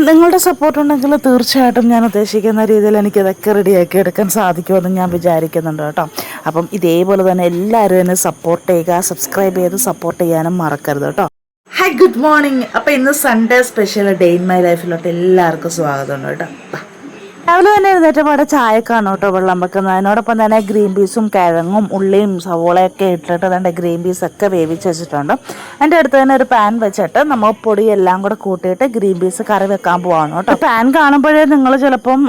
നിങ്ങളുടെ സപ്പോർട്ട് ഉണ്ടെങ്കിൽ തീർച്ചയായിട്ടും ഞാൻ ഉദ്ദേശിക്കുന്ന രീതിയിൽ എനിക്കിതൊക്കെ റെഡിയാക്കി എടുക്കാൻ സാധിക്കുമെന്ന് ഞാൻ വിചാരിക്കുന്നുണ്ട് കേട്ടോ. അപ്പം ഇതേപോലെ തന്നെ എല്ലാവരും എന്നെ സപ്പോർട്ട് ചെയ്യുക, സബ്സ്ക്രൈബ് ചെയ്ത് സപ്പോർട്ട് ചെയ്യാനും മറക്കരുത് കേട്ടോ. Hi, good morning. അപ്പോൾ ഇന്ന് Sunday special day in my ലൈഫിലോട്ട് എല്ലാവർക്കും സ്വാഗതമുണ്ട് കേട്ടോ. രാവിലെ തന്നെ എഴുന്നേറ്റപാടെ ചായക്കാണ് കേട്ടോ വെള്ളം വെക്കുന്നത്. അതിനോടൊപ്പം തന്നെ ഗ്രീൻ പീസും കിഴങ്ങും ഉള്ളിയും സവോളയൊക്കെ ഇട്ടിട്ട് അതിൻ്റെ ഗ്രീൻ പീസൊക്കെ വേവിച്ച് വെച്ചിട്ടുണ്ട്. അതിൻ്റെ അടുത്ത് തന്നെ ഒരു പാൻ വെച്ചിട്ട് നമ്മൾ പൊടിയെല്ലാം കൂടെ കൂട്ടിയിട്ട് ഗ്രീൻ പീസ് കറി വെക്കാൻ പോവാണ് കേട്ടോ. പാൻ കാണുമ്പോഴേ നിങ്ങൾ ചിലപ്പം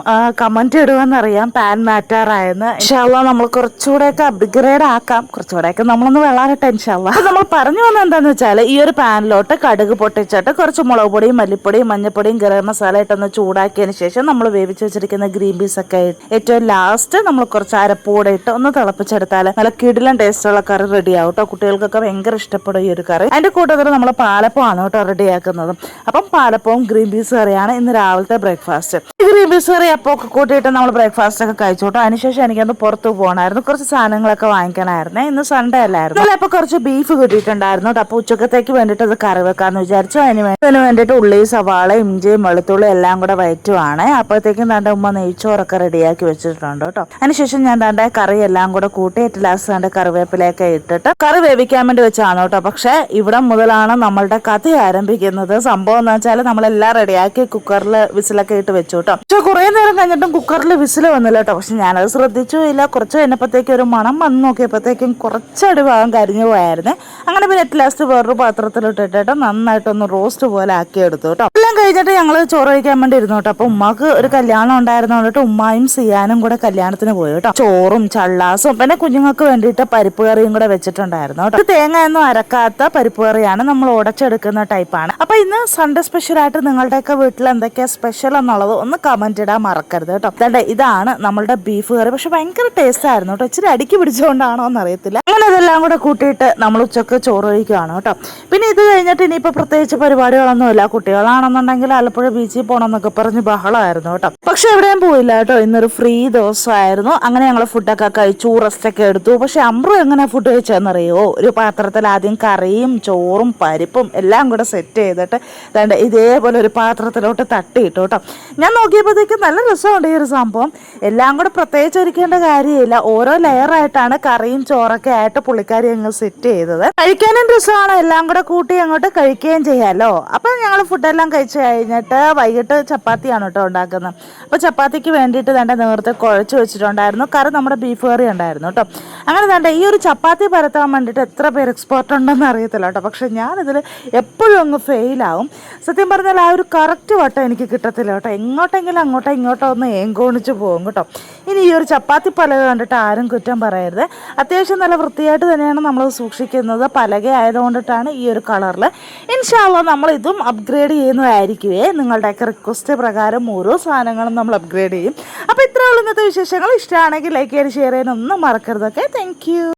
കമൻറ്റ് ഇടുമെന്നറിയാം പാൻ മാറ്റാറായെന്ന്. ഇൻഷാല്ലാ നമ്മൾ കുറച്ചുകൂടെയൊക്കെ അപ്ഗ്രേഡ് ആക്കാം, കുറച്ചുകൂടെയൊക്കെ നമ്മളൊന്ന് വെള്ളാറട്ടെ ഇൻഷാല്ലാ. അപ്പോൾ നമ്മൾ പറഞ്ഞു വന്നത് എന്താണെന്ന് വെച്ചാൽ ഈ ഒരു പാനിലോട്ട് കടുക് പൊട്ടിച്ചിട്ട് കുറച്ച് മുളക് പൊടിയും മല്ലിപ്പൊടിയും മഞ്ഞൾപ്പൊടിയും ഗരം മസാല ഇട്ടൊന്ന് ചൂടാക്കിയതിന് ശേഷം നമ്മൾ വേവിച്ച് വെച്ചിരിക്കുന്ന ഗ്രീൻ പീസ് ഒക്കെ ഏറ്റവും ലാസ്റ്റ് നമ്മൾ കുറച്ച് അരപ്പൂടെ ഇട്ട് ഒന്ന് തിളപ്പിച്ചെടുത്താൽ നല്ല കിടിലൻ ടേസ്റ്റുള്ള കറി റെഡി ആവും കേട്ടോ. കുട്ടികൾക്കൊക്കെ ഭയങ്കര ഇഷ്ടപ്പെടും ഈ ഒരു കറി. അതിന്റെ കൂട്ടത്തിൽ നമ്മൾ പാലപ്പമാണ് കേട്ടോ റെഡിയാക്കുന്നത്. അപ്പം പാലപ്പവും ഗ്രീൻ പീസ് കറിയാണ് ഇന്ന് രാവിലത്തെ ബ്രേക്ക്ഫാസ്റ്റ്. ഗ്രീൻ പീസ് കറി അപ്പോൾ ഒക്കെ കൂട്ടിയിട്ട് നമ്മൾ ബ്രേക്ക്ഫാസ്റ്റ് ഒക്കെ കഴിച്ചു കേട്ടോ. അതിനുശേഷം എനിക്കൊന്ന് പുറത്ത് പോകണമായിരുന്നു, കുറച്ച് സാധനങ്ങളൊക്കെ വാങ്ങിക്കണമായിരുന്നേ. ഇന്ന് സൺഡേ അല്ലായിരുന്നു. അപ്പോൾ കുറച്ച് ബീഫ് കിട്ടിയിട്ടുണ്ടായിരുന്നു കേട്ടോ. അപ്പോൾ ഉച്ചക്കത്തേക്ക് വേണ്ടിയിട്ട് അത് കറി വെക്കാന്ന് വിചാരിച്ചു. അതിന് വേണ്ടിയിട്ട് ഉള്ളി സവാള ഇഞ്ചിയും വെളുത്തുള്ളി എല്ലാം കൂടെ വയറ്റുവാണ്. അപ്പോഴത്തേക്കും തന്റെ ഉമ്മ നെയ്ച്ചോറൊക്കെ റെഡിയാക്കി വെച്ചിട്ടുണ്ട് കേട്ടോ. അതിനുശേഷം ഞാൻ തന്റെ കറി എല്ലാം കൂടെ കൂട്ടി ഏറ്റവും ലാസ്റ്റ് തന്റെ കറിവേപ്പിലയൊക്കെ ഇട്ടിട്ട് കറി വേവിക്കാൻ വേണ്ടി വെച്ചാണ് കേട്ടോ. പക്ഷെ ഇവിടെ മുതലാണ് നമ്മളുടെ കഥ ആരംഭിക്കുന്നത്. സംഭവം എന്ന് വെച്ചാൽ നമ്മളെല്ലാം റെഡിയാക്കി കുക്കറിൽ വിസിലൊക്കെ ഇട്ട് വെച്ചു കേട്ടോ. പക്ഷെ കുറെ നേരം കഴിഞ്ഞിട്ടും കുക്കറിൽ വിസിൽ വന്നില്ല കേട്ടോ. പക്ഷെ ഞാനത് ശ്രദ്ധിച്ചു ഇല്ല. കുറച്ച് കഴിഞ്ഞപ്പോഴത്തേക്കും ഒരു മണം വന്ന് നോക്കിയപ്പോഴത്തേക്കും കുറച്ചടി ഭാഗം കരിഞ്ഞു പോയായിരുന്നേ. അങ്ങനെ പിന്നെ ഏറ്റവും ലാസ്റ്റ് വേറൊരു പാത്രത്തിലിട്ടിട്ട് നന്നായിട്ടൊന്ന് റോസ്റ്റ് പോലെ ആക്കി എടുത്തു കേട്ടോ. എല്ലാം കഴിഞ്ഞിട്ട് ഞങ്ങൾ ചോറ് കഴിക്കാൻ വേണ്ടി ഇരുന്നു കേട്ടോ. അപ്പൊ ഉമ്മാക്ക് ഒരു കല്യാണം ഉണ്ടായിരുന്നോണ്ടിട്ട് ഉമ്മായും സിയാനും കൂടെ കല്യാണത്തിന് പോയി കേട്ടോ. ചോറും ചള്ളാസും പിന്നെ കുഞ്ഞുങ്ങൾക്ക് വേണ്ടിയിട്ട് പരിപ്പ് കറിയും കൂടെ വെച്ചിട്ടുണ്ടായിരുന്നു കേട്ടോ. തേങ്ങ ഒന്നും അരക്കാത്ത പരിപ്പ് കറിയാണ്, നമ്മൾ ഉടച്ചെടുക്കുന്ന ടൈപ്പാണ്. അപ്പൊ ഇന്ന് സൺഡേ സ്പെഷ്യൽ ആയിട്ട് നിങ്ങളുടെയൊക്കെ വീട്ടിൽ എന്തൊക്കെയാ സ്പെഷ്യൽ എന്നുള്ളത് ഒന്ന് കമന്റ് ഇടാൻ മറക്കരുത് കേട്ടോ. ഇതാണ് നമ്മളുടെ ബീഫ് കറി. പക്ഷെ ഭയങ്കര ടേസ്റ്റ് ആയിരുന്നു കേട്ടോ. ഇച്ചിരി അടുക്കി പിടിച്ചുകൊണ്ടാണോ എന്ന് അറിയത്തില്ല. അങ്ങനെ അതെല്ലാം കൂടെ കൂട്ടിയിട്ട് നമ്മൾ ഉച്ചക്ക് ചോറ് കഴിക്കുകയാണ് കേട്ടോ. പിന്നെ ഇത് കഴിഞ്ഞിട്ട് ഇനിയിപ്പോൾ പ്രത്യേകിച്ച് പരിപാടികളൊന്നുമില്ല. കുട്ടികളാണെന്നുണ്ടെങ്കിൽ ആലപ്പുഴ ബീച്ചിൽ പോകണമെന്നൊക്കെ പറഞ്ഞ് ബഹളമായിരുന്നു കേട്ടോ. പക്ഷെ എവിടെയും പോയില്ല കേട്ടോ. ഇന്നൊരു ഫ്രീ ദിവസമായിരുന്നു. അങ്ങനെ ഞങ്ങൾ ഫുഡൊക്കെ കഴിച്ചു, റെസ്റ്റൊക്കെ എടുത്തു. പക്ഷെ അമ്രു എങ്ങനെ ഫുഡ് കഴിച്ചതെന്നറിയോ? ഒരു പാത്രത്തിൽ ആദ്യം കറിയും ചോറും പരിപ്പും എല്ലാം കൂടെ സെറ്റ് ചെയ്തിട്ട് ഇതേപോലെ ഒരു പാത്രത്തിലോട്ട് തട്ടിയിട്ടു കേട്ടോ. ഞാൻ നോക്കിയപ്പോഴത്തേക്കും നല്ല രസമുണ്ട് ഈ ഒരു സംഭവം. എല്ലാം കൂടെ പ്രത്യേകിച്ച് ഒരുക്കേണ്ട കാര്യമില്ല, ഓരോ ലെയറായിട്ടാണ് കറിയും ചോറൊക്കെ ആയിട്ട് പുള്ളിക്കാരി അങ്ങ് സെറ്റ് ചെയ്തത്. കഴിക്കാനും രസമാണ്, എല്ലാം കൂടെ കൂട്ടി അങ്ങോട്ട് കഴിക്കുകയും ചെയ്യാമല്ലോ. അപ്പം ഞങ്ങൾ ഫുഡെല്ലാം കഴിച്ച് കഴിഞ്ഞിട്ട് വൈകിട്ട് ചപ്പാത്തിയാണ് കേട്ടോ ഉണ്ടാക്കുന്നത്. അപ്പോൾ ചപ്പാത്തിക്ക് വേണ്ടിയിട്ട് നേരത്തെ കുഴച്ച് വെച്ചിട്ടുണ്ടായിരുന്നു. കറി നമ്മുടെ ബീഫ് കറി ഉണ്ടായിരുന്നു കേട്ടോ. അങ്ങനെ ഈ ഒരു ചപ്പാത്തി പരത്താൻ വേണ്ടിയിട്ട് എത്ര പേര് എക്സ്പേർട്ട് ഉണ്ടെന്ന് അറിയത്തില്ല കേട്ടോ. പക്ഷെ ഞാനിതിൽ എപ്പോഴും അങ്ങ് ഫെയിലാവും. സത്യം പറഞ്ഞാൽ ആ ഒരു കറക്റ്റ് വട്ടം എനിക്ക് കിട്ടത്തില്ല കേട്ടോ. എങ്ങോട്ടെങ്കിലും അങ്ങോട്ടോ ഇങ്ങോട്ടോ ഒന്ന് ഏങ്കോണിച്ച് പോകും കേട്ടോ. ഇനി ഈ ഒരു ചപ്പാത്തി പലക കണ്ടിട്ട് ആരും കുറ്റം പറയരുത്. അത്യാവശ്യം നല്ല വൃത്തിയായിട്ട് തന്നെയാണ് നമ്മൾ സൂക്ഷിക്കുന്നത്. പലക ആയതുകൊണ്ടിട്ടാണ് ഈ ഒരു കളറിൽ. ഇൻഷാല്ലാ നമ്മൾ ഇതും അപ്ഗ്രേഡ് ചെയ്യുന്നതായിരിക്കുമേ. നിങ്ങളുടെയൊക്കെ റിക്വസ്റ്റ് പ്രകാരം ഓരോ സാധനങ്ങളും നമ്മൾ അപ്ഗ്രേഡ് ചെയ്യും. അപ്പോൾ ഇത്രയുള്ള ഇന്നത്തെ വിശേഷങ്ങൾ. ഇഷ്ടമാണെങ്കിൽ ലൈക്ക് ചെയ്യാൻ ഷെയർ ചെയ്യാനൊന്നും മറക്കരുതൊക്കെ. Thank you.